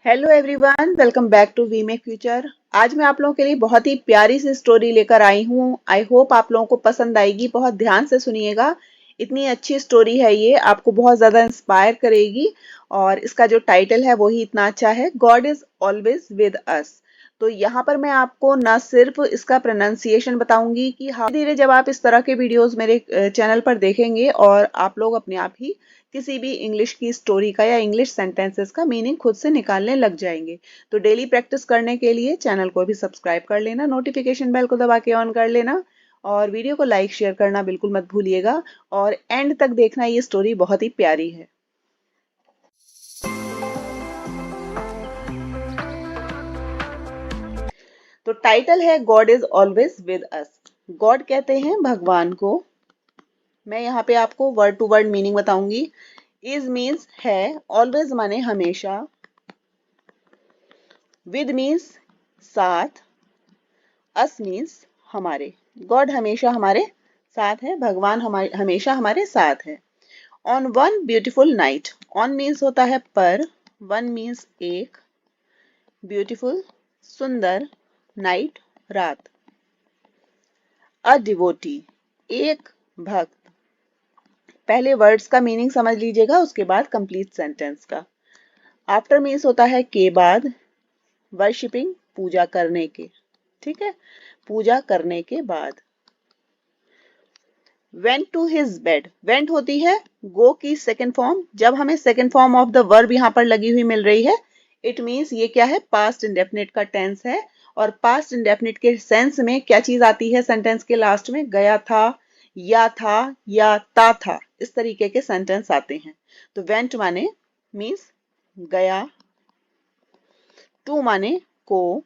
Hello everyone, welcome back to we make future. आज मैं आप लोगों के लिए बहुत ही प्यारी सी स्टोरी लेकर आई हूँ। आई होप आप लोगों को पसंद आएगी। बहुत ध्यान से सुनिएगा। इतनी अच्छी स्टोरी है ये, आपको बहुत ज़्यादा इंस्पायर करेगी। और इसका जो टाइटल है वो ही इतना अच्छा है, God is always with us. तो यहाँ पर मैं आपको ना सिर्फ इसका प्रोनाउंसिएशन बताऊंगी कि धीरे धीरे जब आप इस तरह के वीडियोस मेरे चैनल पर देखेंगे और आप लोग अपने आप ही किसी भी इंग्लिश की स्टोरी का या इंग्लिश सेंटेंसेस का मीनिंग खुद से निकालने लग जाएंगे। तो डेली प्रैक्टिस करने के लिए चैनल को भी सब्सक्राइब कर लेना, नोटिफिकेशन बेल को दबा के ऑन कर लेना और वीडियो को लाइक शेयर करना बिल्कुल मत भूलिएगा। और एंड तक देखना, ये स्टोरी बहुत ही प्यारी है। तो टाइटल है God is always with us. God कहते हैं भगवान को। मैं यहाँ पे आपको वर्ड टू वर्ड मीनिंग बताऊंगी। इज मीन्स है, ऑलवेज माने हमेशा, विद मीन्स साथ, अस मीन्स हमारे। गॉड हमेशा हमारे साथ है, भगवान हमारे हमेशा हमारे साथ है। On one beautiful night, on means होता है पर, वन मीन्स एक, ब्यूटिफुल सुंदर, नाइट रात। अ डिवोटी एक भक्त। पहले वर्ड्स का मीनिंग समझ लीजिएगा, उसके बाद कंप्लीट सेंटेंस का। आफ्टर मीन्स होता है के बाद, वर्शिपिंग पूजा करने के, ठीक है, पूजा करने के बाद। Went to his bed, went होती है गो की सेकेंड फॉर्म। जब हमें second form of the verb यहाँ पर लगी हुई मिल रही है, इट मीन्स ये क्या है, पास्ट इंडेफिनिट का टेंस है। और पास्ट इंडेफिनिट के सेंस में क्या चीज आती है सेंटेंस के लास्ट में, गया था या ता था, इस तरीके के सेंटेंस आते हैं। तो वेंट माने मीन्स गया, टू माने को,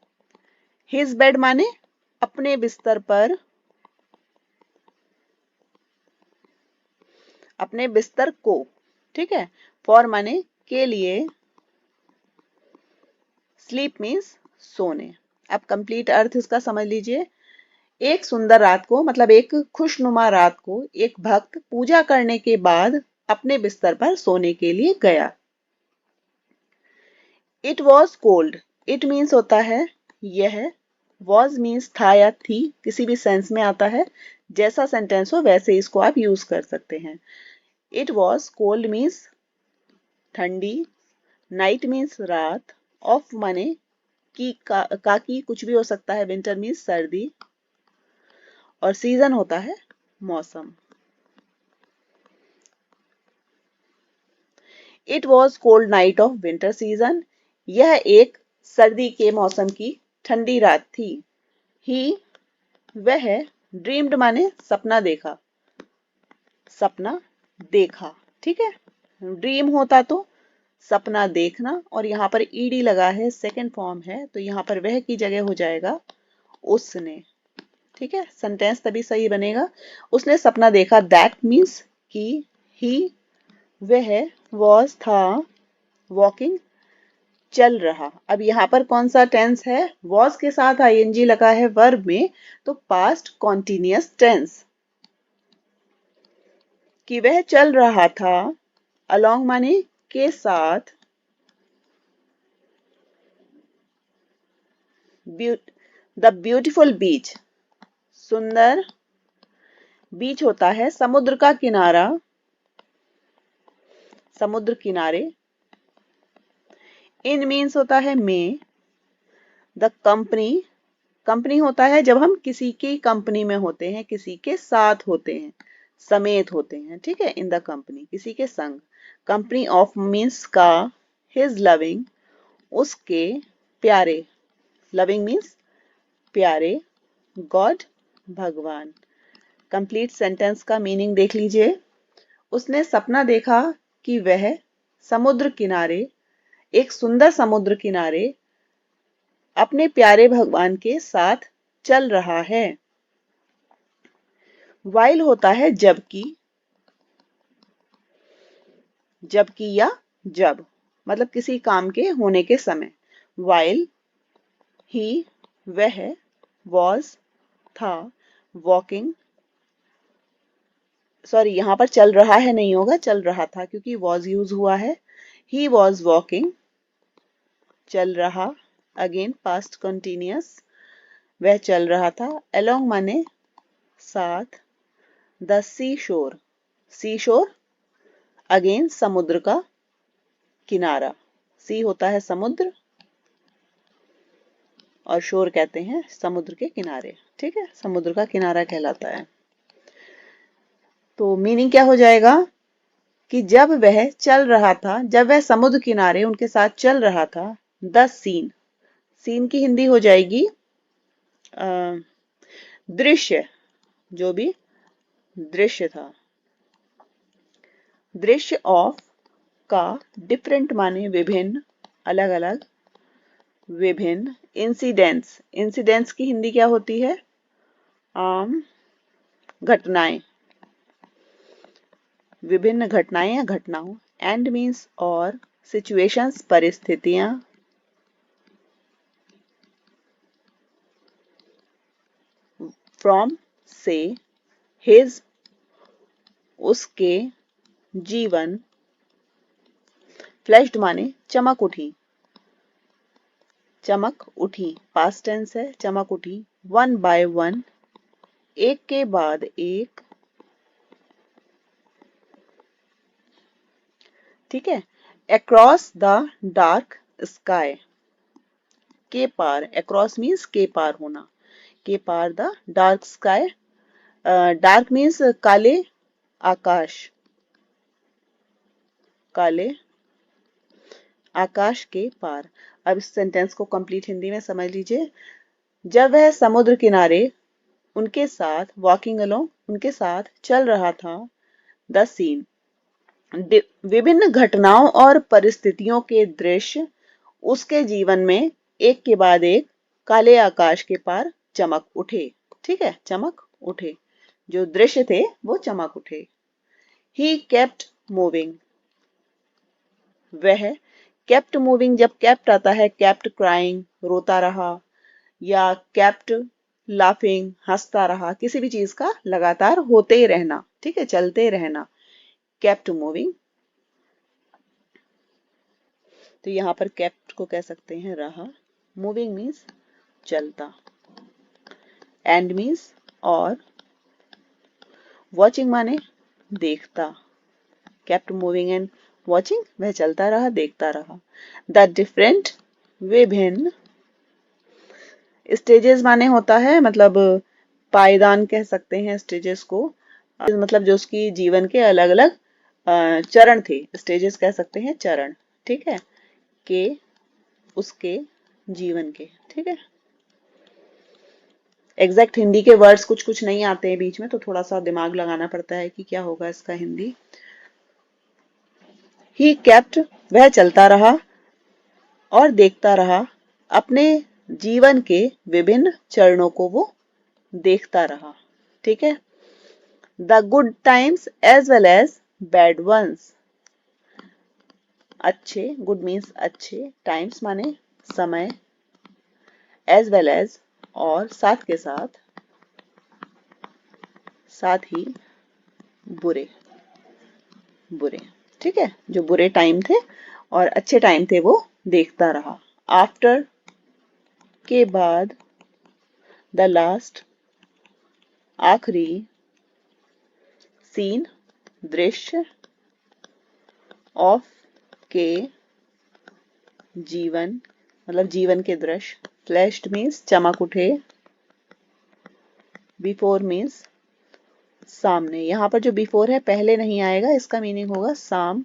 हिज बेड माने अपने बिस्तर पर, अपने बिस्तर को, ठीक है। फॉर माने के लिए, स्लीप मीन्स सोने। अब कंप्लीट अर्थ इसका समझ लीजिए। एक सुंदर रात को, मतलब एक खुशनुमा रात को, एक भक्त पूजा करने के बाद अपने बिस्तर पर सोने के लिए गया। It was cold, it means होता है यह, वॉज मीन्स था या थी, किसी भी सेंस में आता है। जैसा सेंटेंस हो वैसे इसको आप यूज कर सकते हैं। इट वॉज कोल्ड मीन्स ठंडी, नाइट मीन्स रात, ऑफ माने की कुछ भी हो सकता है, विंटर मीन्स सर्दी, और सीजन होता है मौसम। It was cold night of winter season, यह एक सर्दी के मौसम की ठंडी रात थी। ही वह, ड्रीम्ड माने सपना देखा, सपना देखा, ठीक है। ड्रीम होता तो सपना देखना, और यहाँ पर ईडी लगा है, सेकेंड फॉर्म है, तो यहाँ पर वह की जगह हो जाएगा उसने, ठीक है। सेंटेंस तभी सही बनेगा। उसने सपना देखा, दैट मीन्स कि, ही वह, वॉज था, वॉकिंग चल रहा। अब यहाँ पर कौन सा टेंस है, वॉज के साथ आईएनजी लगा है वर्ब में, तो पास्ट कॉन्टिन्यूअस टेंस, कि वह चल रहा था, अलोंग माने के साथ, द ब्यूटिफुल बीच, सुंदर बीच होता है समुद्र का किनारा, समुद्र किनारे। इन मीन्स होता है में, द कंपनी, कंपनी होता है जब हम किसी की कंपनी में होते हैं, किसी के साथ होते हैं, समेत होते हैं, ठीक है, इन द कंपनी, किसी के संग। कंपनी ऑफ मीन्स का, हिज लविंग उसके प्यारे, लविंग मीन्स प्यारे, गॉड भगवान। कंप्लीट सेंटेंस का मीनिंग देख लीजिए। उसने सपना देखा कि वह समुद्र किनारे, एक सुंदर समुद्र किनारे अपने प्यारे भगवान के साथ चल रहा है। वाइल होता है जबकि, जबकि या जब, मतलब किसी काम के होने के समय। वाइल ही वह, वॉज था, वॉकिंग, सॉरी यहाँ पर चल रहा है नहीं होगा, चल रहा था क्योंकि वॉज यूज हुआ है। ही वॉज वॉकिंग चल रहा, अगेन पास्ट कंटिन्यूअस, वह चल रहा था। along माने साथ। द सी शोर, सी शोर अगेन समुद्र का किनारा। सी होता है समुद्र और शोर कहते हैं समुद्र के किनारे। ठीक है, समुद्र का किनारा कहलाता है। तो मीनिंग क्या हो जाएगा कि जब वह चल रहा था, जब वह समुद्र किनारे उनके साथ चल रहा था, द सीन, सीन की हिंदी हो जाएगी दृश्य, जो भी दृश्य था। दृश्य ऑफ का डिफरेंट माने विभिन्न, अलग अलग, विभिन्न। इंसिडेंट्स, इंसिडेंट्स की हिंदी क्या होती है? आम घटनाएं, विभिन्न घटनाएं या घटनाओं। एंड मीन्स और, सिचुएशंस परिस्थितियां, फ्रॉम से, हिज उसके, जीवन, फ्लैश्ड माने चमक उठी, चमक उठी पास्ट टेंस है, चमक उठी। वन बाय वन, एक के बाद एक। ठीक है। अक्रॉस द डार्क स्काई, के पार, अक्रॉस मीन्स के पार होना, के पार the dark sky. Dark means काले आकाश, काले आकाश के पार। अब इस सेंटेंस को कंप्लीट हिंदी में समझ लीजिए। जब वह समुद्र किनारे उनके साथ, वॉकिंग अलोंग, उनके साथ चल रहा था, द सीन, विभिन्न घटनाओं और परिस्थितियों के दृश्य उसके जीवन में एक के बाद एक काले आकाश के पार चमक उठे। ठीक है, चमक उठे, जो दृश्य थे वो चमक उठे। ही केप्ट मूविंग, वह केप्ट मूविंग, जब केप्ट आता है, केप्ट क्राइंग, रोता रहा, या केप्ट लाफिंग, हंसता रहा, किसी भी चीज का लगातार होते रहना। ठीक है, चलते रहना, केप्ट मूविंग। तो यहाँ पर केप्ट को कह सकते हैं रहा, मूविंग मीन्स चलता, एंड मीन्स और, वॉचिंग माने देखता। केप्ट मूविंग एंड वॉचिंग, वह चलता रहा, देखता रहा। द डिफरेंट, विभिन्न। स्टेजेस माने होता है, मतलब पायदान कह सकते हैं स्टेजेस को, मतलब जो उसकी जीवन के अलग अलग चरण थे, स्टेजेस कह सकते हैं चरण। ठीक है, के उसके जीवन के। ठीक है, एग्जैक्ट हिंदी के वर्ड्स कुछ कुछ नहीं आते हैं बीच में, तो थोड़ा सा दिमाग लगाना पड़ता है कि क्या होगा इसका हिंदी। ही केप्ट, वह चलता रहा और देखता रहा, अपने जीवन के विभिन्न चरणों को वो देखता रहा। ठीक है, the good times as well as bad ones, अच्छे, गुड मीन्स अच्छे, टाइम्स माने समय, एज वेल एज और, साथ के साथ, साथ ही, बुरे, बुरे। ठीक है, जो बुरे टाइम थे और अच्छे टाइम थे वो देखता रहा। आफ्टर के बाद, द लास्ट आखिरी, सीन दृश्य, ऑफ के जीवन, मतलब जीवन के दृश्य, फ्लैश्ड मीन्स चमक उठे, बिफोर मीन्स सामने। यहां पर जो बिफोर है पहले नहीं आएगा, इसका मीनिंग होगा साम,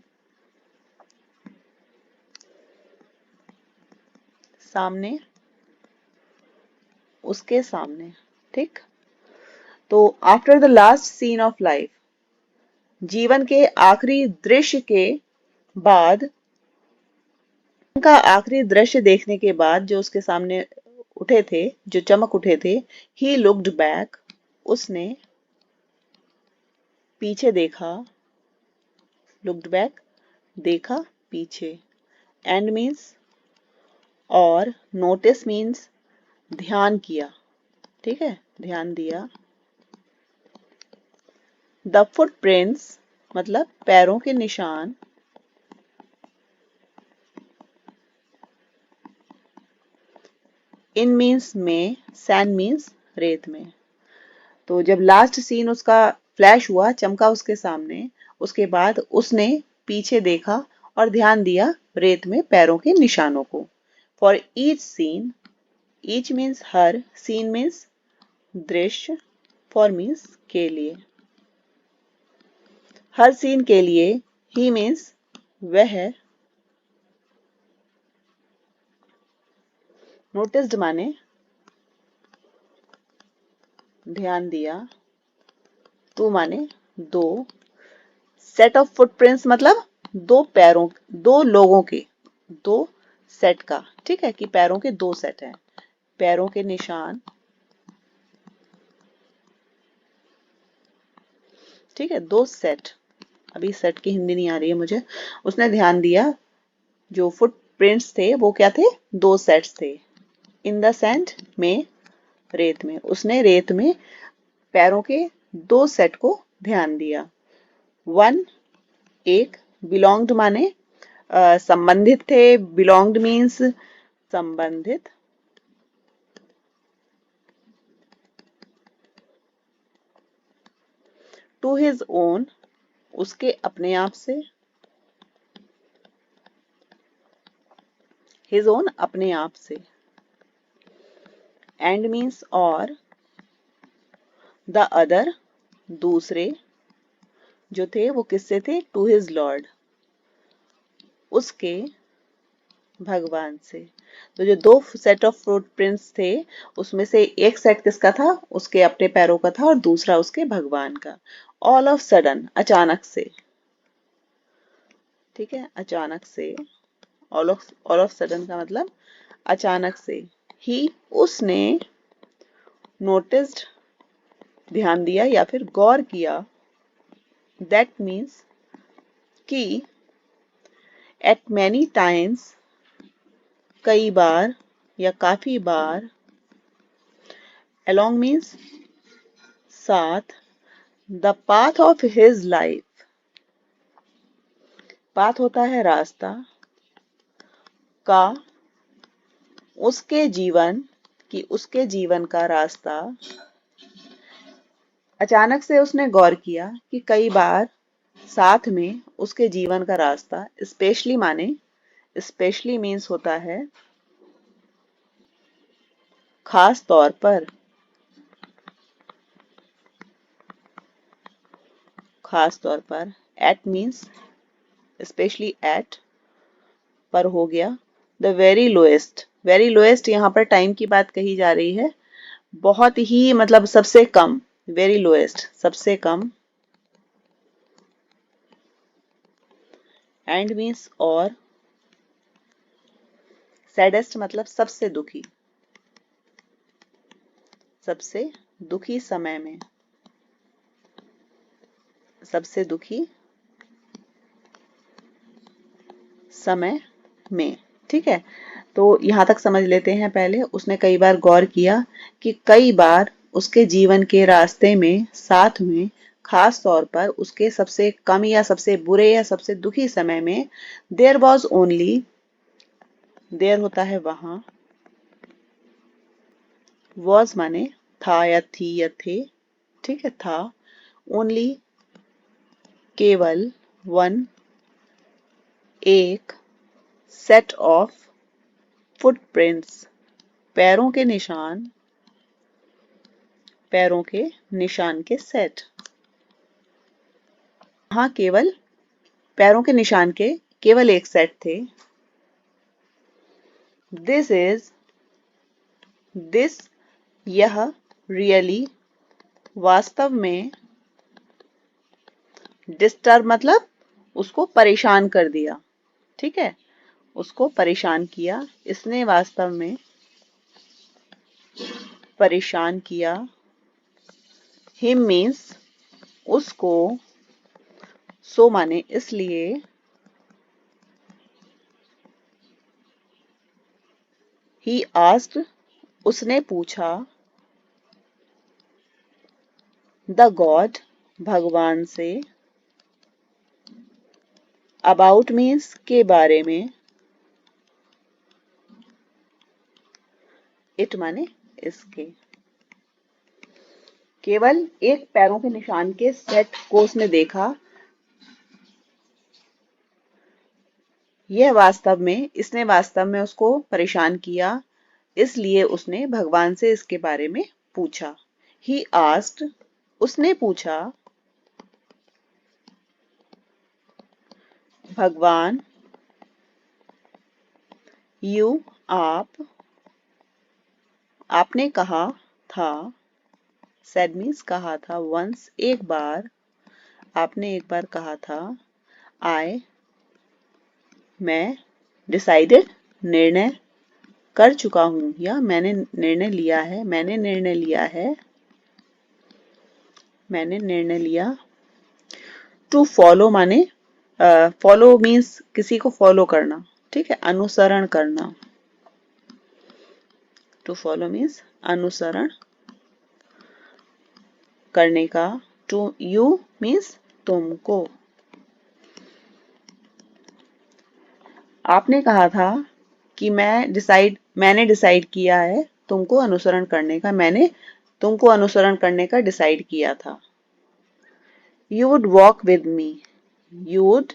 सामने, उसके सामने। ठीक, तो after the last scene of life, जीवन के आखिरी दृश्य के बाद, का आखिरी दृश्य देखने के बाद जो उसके सामने उठे थे, जो चमक उठे थे, ही लुक्ड बैक, उसने पीछे देखा, लुक्ड बैक देखा पीछे, एंड मीन्स और, नोटिस मीन्स ध्यान किया। ठीक है, ध्यान दिया। द फुटप्रिंट्स मतलब पैरों के निशान, इन मीन्स में, सैंड मीन्स रेत में। तो जब लास्ट सीन उसका फ्लैश हुआ, चमका उसके सामने, उसके बाद उसने पीछे देखा और ध्यान दिया रेत में पैरों के निशानों को। For each scene, each means हर, सीन मीन्स दृश्य, फॉर मीन्स के लिए। हर सीन के लिए, ही मीन्स वह, नोटिस्ड माने ध्यान दिया, टू माने दो, सेट ऑफ फुटप्रिंट्स मतलब दो पैरों, दो लोगों के, दो सेट का, ठीक है, कि पैरों के दो सेट हैं, पैरों के निशान, ठीक है, दो सेट। अभी सेट की हिंदी नहीं आ रही है मुझे। उसने ध्यान दिया, जो फुटप्रिंट्स थे वो क्या थे, दो सेट्स थे। इन द सैंड में, रेत में, उसने रेत में पैरों के दो सेट को ध्यान दिया। वन, एक, बिलोंग्ड माने संबंधित थे, बिलोंग्ड मीन्स संबंधित, टू हिज ओन, उसके अपने आप से, हिज ओन अपने आप से, एंड मीन्स और, द अदर दूसरे, जो थे वो किससे थे, टू हिज लॉर्ड, उसके भगवान से। तो जो दो सेट ऑफ फुटप्रिंट्स थे, उसमें से एक सेट किसका था, उसके अपने पैरों का था, और दूसरा उसके भगवान का। ऑल ऑफ सडन, अचानक से, ठीक है, अचानक से, ऑल ऑफ सडन का मतलब अचानक से। ही, उसने, नोटिस्ड ध्यान दिया या फिर गौर किया, दैट मीन्स कि, एट मैनी टाइम्स कई बार या काफी बार, along मीन्स साथ, the path of his life, path होता है रास्ता, का, उसके जीवन, कि उसके जीवन का रास्ता। अचानक से उसने गौर किया कि कई बार साथ में उसके जीवन का रास्ता, स्पेशली माने, स्पेशली मीन्स होता है खास तौर पर, खास तौर पर, एट मीन्स स्पेशली एट, पर हो गया, the very lowest, very lowest यहाँ पर टाइम की बात कही जा रही है, बहुत ही मतलब सबसे कम, वेरी लोएस्ट सबसे कम, एंड मीन्स और, सैडेस्ट मतलब सबसे दुखी, सबसे दुखी समय में, सबसे दुखी समय में, ठीक है। तो यहां तक समझ लेते हैं। पहले उसने कई बार गौर किया कि कई बार उसके जीवन के रास्ते में साथ में, खास तौर पर उसके सबसे कम या सबसे बुरे या सबसे दुखी समय में, देयर वॉज ओनली, देयर होता है वहां, वॉज माने था या थी या थे, ठीक है, था, ओनली केवल, वन एक, सेट ऑफ फुटप्रिंट्स पैरों के निशान, पैरों के निशान के सेट। वहां केवल पैरों के निशान के केवल एक सेट थे। दिस इज, दिस यह, रियली वास्तव में, डिस्टर्ब मतलब उसको परेशान कर दिया, ठीक है, उसको परेशान किया, इसने वास्तव में परेशान किया, हिम मीन्स उसको, सो माने इसलिए, ही आस्क्ड उसने पूछा, द गॉड भगवान से, अबाउट मीन्स के बारे में, इट माने इसके। केवल एक पैरों के निशान के सेट को उसने देखा। इसने वास्तव में उसको परेशान किया, इसलिए उसने भगवान से इसके बारे में पूछा। He asked, उसने पूछा, भगवान, you, आपने कहा था, said means कहा था, once एक बार, आपने एक बार कहा था, I, मैं, decided निर्णय कर चुका हूं, या मैंने निर्णय लिया है, मैंने निर्णय लिया टू फॉलो माने फॉलो मीन्स किसी को फॉलो करना, ठीक है, अनुसरण करना। टू फॉलो मीन्स अनुसरण करने का। टू यू मीन्स तुमको। आपने कहा था कि मैंने डिसाइड किया है तुमको अनुसरण करने का, मैंने तुमको अनुसरण करने का डिसाइड किया था। You would walk with me, you would,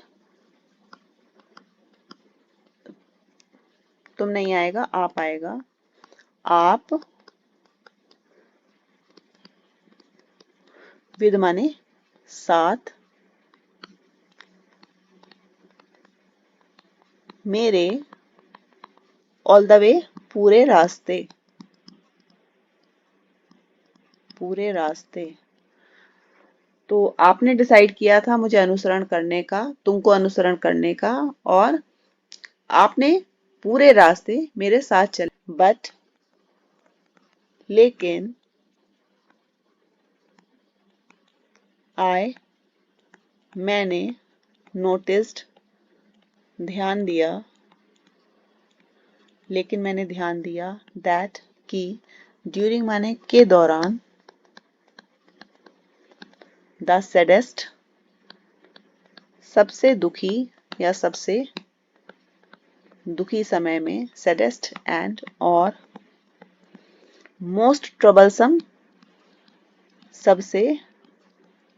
तुम नहीं आएगा, आप आएगा, आप, विद माने साथ, मेरे, ऑल द वे पूरे रास्ते, पूरे रास्ते। तो आपने डिसाइड किया था मुझे अनुसरण करने का, तुमको अनुसरण करने का, और आपने पूरे रास्ते मेरे साथ चले। बट, लेकिन, आई, मैंने, नोटिस्ड, ध्यान दिया, लेकिन मैंने ध्यान दिया, दैट कि, ड्यूरिंग माने के दौरान, द सैडेस्ट सबसे दुखी या सबसे दुखी समय में, सैडेस्ट एंड और, मोस्ट ट्रबलसम सबसे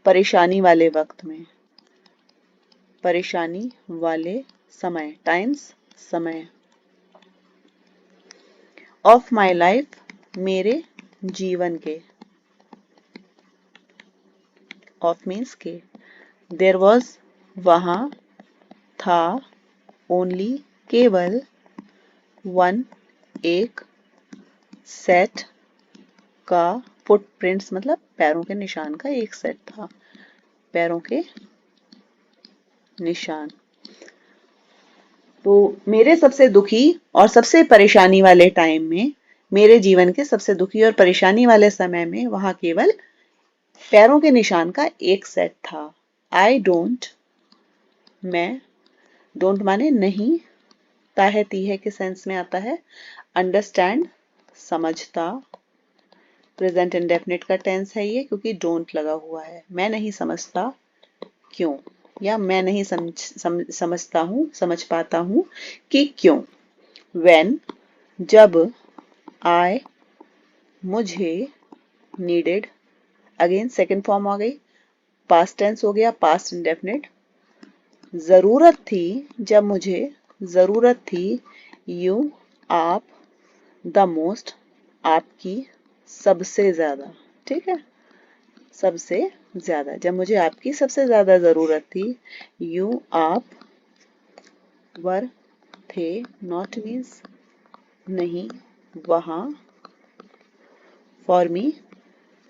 परेशानी वाले वक्त में, परेशानी वाले समय, टाइम्स समय, ऑफ माई लाइफ मेरे जीवन के, ऑफ मीन्स के, देयर वॉज वहां था, ओनली केवल, वन एक, सेट का, फुटप्रिंट्स मतलब पैरों के निशान का एक सेट था, पैरों के निशान। तो मेरे सबसे दुखी और सबसे परेशानी वाले टाइम में, मेरे जीवन के सबसे दुखी और परेशानी वाले समय में वहां केवल पैरों के निशान का एक सेट था। आई डोंट, मैं, डोंट माने नहीं, ताहे तीहे के सेंस में आता है, अंडरस्टैंड समझता, प्रेजेंट इंडेफिनिट का टेंस है ये, क्योंकि डोंट लगा हुआ है, मैं नहीं समझता क्यों, या मैं नहीं समझता हूँ, समझ पाता हूँ कि क्यों। When, जब, I, मुझे, needed, अगेन सेकेंड फॉर्म आ गई, पास्ट टेंस हो गया, पास्ट इंडेफिनिट, जरूरत थी, जब मुझे जरूरत थी, यू, आप, द मोस्ट, आपकी, सबसे ज्यादा, ठीक है, सबसे ज्यादा, जब मुझे आपकी सबसे ज्यादा जरूरत थी, यू, आप, वर, थे, नॉट मीन्स नहीं, वहां, फॉर मी,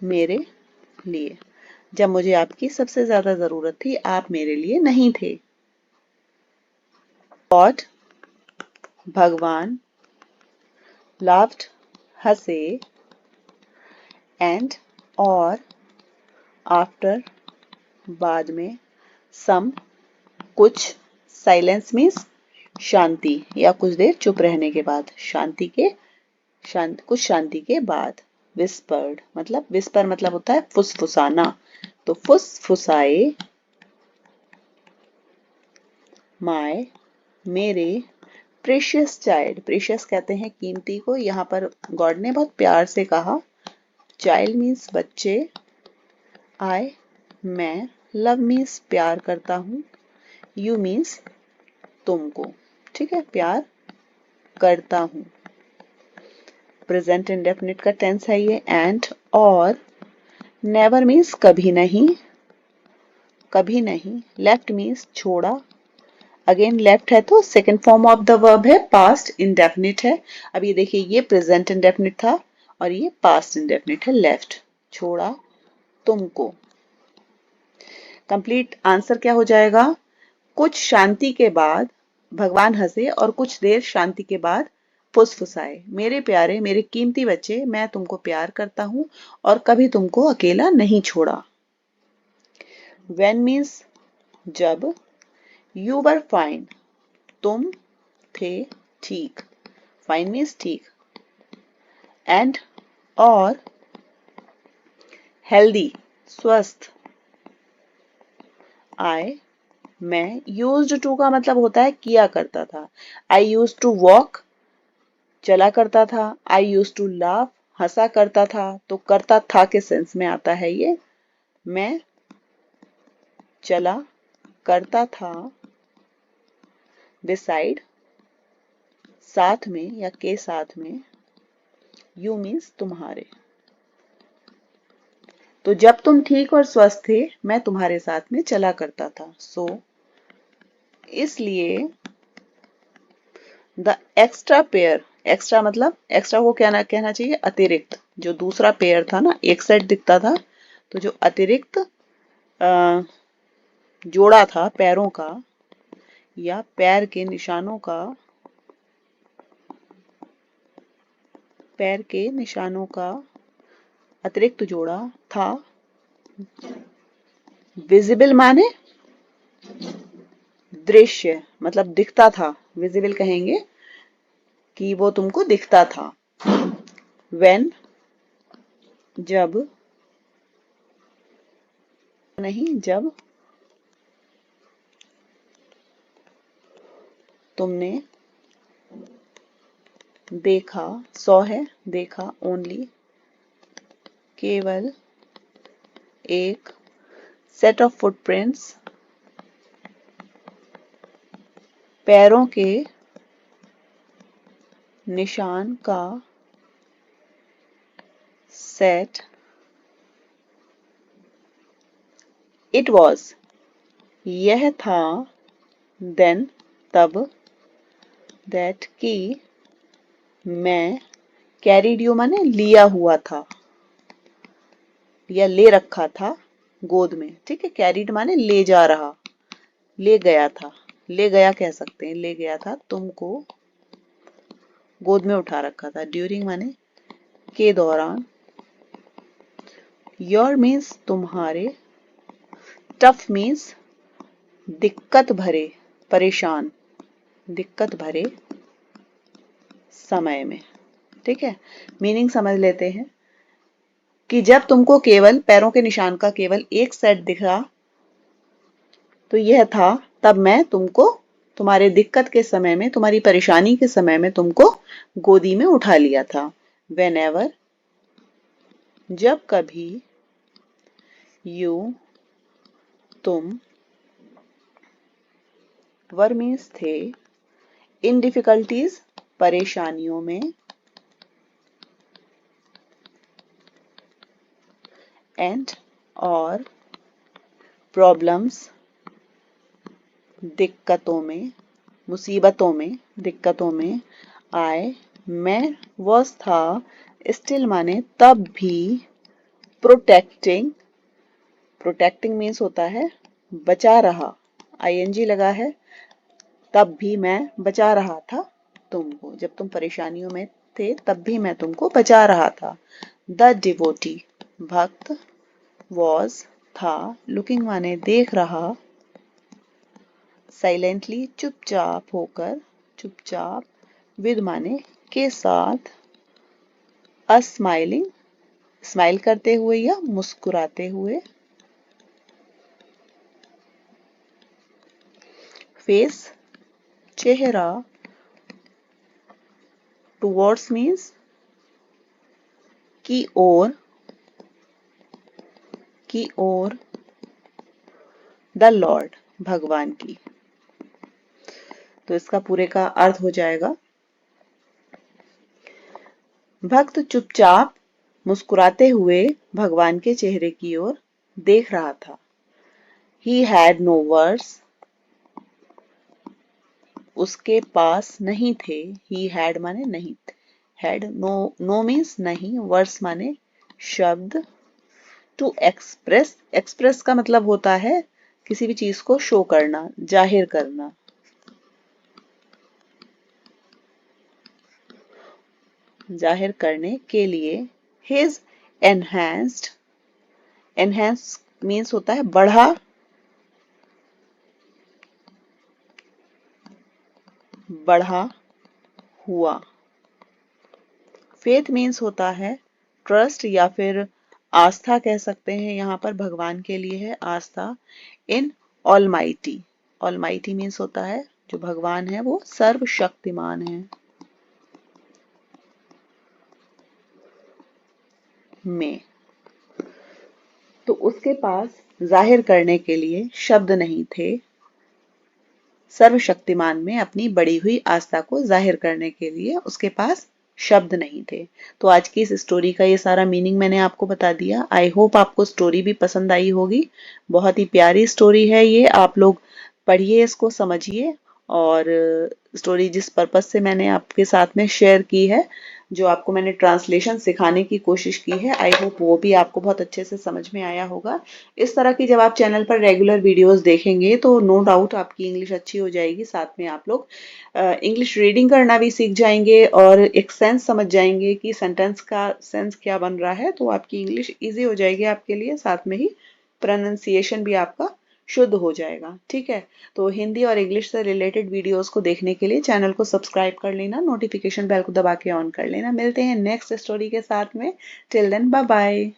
मेरे लिए, जब मुझे आपकी सबसे ज्यादा जरूरत थी, आप मेरे लिए नहीं थे। गॉड, भगवान, लाफ्ड, हंसे, एंड, और, आफ्टर, बाद में, सम, कुछ, साइलेंस मीन्स शांति या कुछ देर चुप रहने के बाद, कुछ शांति के बाद, विस्पर्ड मतलब, विस्पर मतलब होता है फुसफुसाना, तो फुसफुसाए, माय, मेरे, प्रेशियस चाइल्ड, प्रेशियस कहते हैं कीमती को, यहाँ पर गॉड ने बहुत प्यार से कहा। चाइल्ड मीन्स बच्चे, आई मैं, लव मीन्स प्यार करता हूँ, यू मीन्स तुमको, ठीक है, प्यार करता हूँ। प्रेजेंट इंडेफिनिट का टेंस है ये। एंड और नेवर मीन्स कभी नहीं, कभी नहीं। लेफ्ट मीन्स छोड़ा, अगेन लेफ्ट है तो second form of the verb है, पास्ट इंडेफिनिट है। अब ये देखिए, ये प्रेजेंट इंडेफिनिट था और ये पास्ट इंडेफिनिट है, लेफ्ट, छोड़ा तुमको। कंप्लीट आंसर क्या हो जाएगा? कुछ शांति के बाद भगवान हंसे और कुछ देर शांति के बाद फुसफुसाए, मेरे प्यारे मेरे कीमती बच्चे, मैं तुमको प्यार करता हूं और कभी तुमको अकेला नहीं छोड़ा। When means जब, you were fine तुम थे ठीक, fine means ठीक। And और healthy स्वस्थ, I मैं, used to का मतलब होता है किया करता था। I used to walk चला करता था, I used to laugh हंसा करता था, तो करता था के सेंस में आता है ये। मैं चला करता था, beside साथ में या के साथ में, you means तुम्हारे। तो जब तुम ठीक और स्वस्थ थे मैं तुम्हारे साथ में चला करता था। सो इसलिए द एक्स्ट्रा पेयर, एक्स्ट्रा मतलब एक्स्ट्रा को क्या ना कहना चाहिए, अतिरिक्त। जो दूसरा पेयर था ना, एक सेट दिखता था, तो जो अतिरिक्त जोड़ा था पैरों का या पैर के निशानों का, पैर के निशानों का अतिरिक्त जोड़ा था। विजिबल माने दृश्य, मतलब दिखता था, विजिबल कहेंगे कि वो तुमको दिखता था। When जब, नहीं जब तुमने देखा, सौ है देखा, ओनली केवल एक सेट ऑफ फुटप्रिंट्स पैरों के निशान का सेट। इट वॉज यह था, देन तब, दैट की मैं, कैरिड यू माने लिया हुआ था या ले रखा था गोद में, ठीक है। कैरिड माने ले जा रहा, ले गया था, ले गया कह सकते हैं, ले गया था तुमको गोद में उठा रखा था। ड्यूरिंग माने के दौरान। योर मीन्स तुम्हारे, टफ मीन्स दिक्कत भरे, परेशान, दिक्कत भरे समय में, ठीक है। मीनिंग समझ लेते हैं कि जब तुमको केवल पैरों के निशान का केवल एक सेट दिखा तो यह था, तब मैं तुमको तुम्हारे दिक्कत के समय में, तुम्हारी परेशानी के समय में तुमको गोदी में उठा लिया था। Whenever जब कभी, you तुम, were means थे, in difficulties परेशानियों में, and और problems दिक्कतों में, मुसीबतों में, दिक्कतों में। I मैं, was था, still माने तब भी, प्रोटेक्टिंग, प्रोटेक्टिंग मीन्स होता है बचा रहा, आईएनजी लगा है, तब भी मैं बचा रहा था तुमको, जब तुम परेशानियों में थे तब भी मैं तुमको बचा रहा था। द डिवोटी भक्त, वॉज था, लुकिंग माने देख रहा, साइलेंटली चुपचाप होकर, चुपचाप, विद माने के साथ, अस्माइलिंग स्माइल करते हुए या मुस्कुराते हुए, फेस चेहरा, टुवर्ड्स मीन्स की ओर, की ओर, द लॉर्ड भगवान की। तो इसका पूरे का अर्थ हो जाएगा, भक्त चुपचाप मुस्कुराते हुए भगवान के चेहरे की ओर देख रहा था। He had no words, उसके पास नहीं थे। He had माने नहीं, had no, no means नहीं, words माने शब्द। To express, express का मतलब होता है किसी भी चीज को शो करना, जाहिर करना। जाहिर करने के लिए। His enhanced, enhanced means होता है बढ़ा, बढ़ा हुआ। फेथ मीन्स होता है ट्रस्ट या फिर आस्था कह सकते हैं, यहाँ पर भगवान के लिए है आस्था। इन ऑलमाइटी, ऑलमाइटी मीन्स होता है जो भगवान है वो सर्वशक्तिमान है। में, तो उसके पास जाहिर करने के लिए शब्द नहीं थे, सर्वशक्तिमान में अपनी बढ़ी हुई आस्था को जाहिर करने के लिए उसके पास शब्द नहीं थे। तो आज की इस स्टोरी का ये सारा मीनिंग मैंने आपको बता दिया। आई होप आपको स्टोरी भी पसंद आई होगी। बहुत ही प्यारी स्टोरी है ये, आप लोग पढ़िए, इसको समझिए। और स्टोरी जिस पर्पज से मैंने आपके साथ में शेयर की है, जो आपको मैंने ट्रांसलेशन सिखाने की कोशिश की है, आई होप वो भी आपको बहुत अच्छे से समझ में आया होगा। इस तरह की जब आप चैनल पर रेगुलर वीडियोस देखेंगे तो नो डाउट आपकी इंग्लिश अच्छी हो जाएगी। साथ में आप लोग इंग्लिश रीडिंग करना भी सीख जाएंगे और एक सेंस समझ जाएंगे कि सेंटेंस का सेंस क्या बन रहा है। तो आपकी इंग्लिश इजी हो जाएगी आपके लिए, साथ में ही प्रोनाउंसिएशन भी आपका शुद्ध हो जाएगा। ठीक है, तो हिंदी और इंग्लिश से रिलेटेड वीडियोस को देखने के लिए चैनल को सब्सक्राइब कर लेना, नोटिफिकेशन बेल को दबा के ऑन कर लेना। मिलते हैं नेक्स्ट स्टोरी के साथ में। Till then bye bye.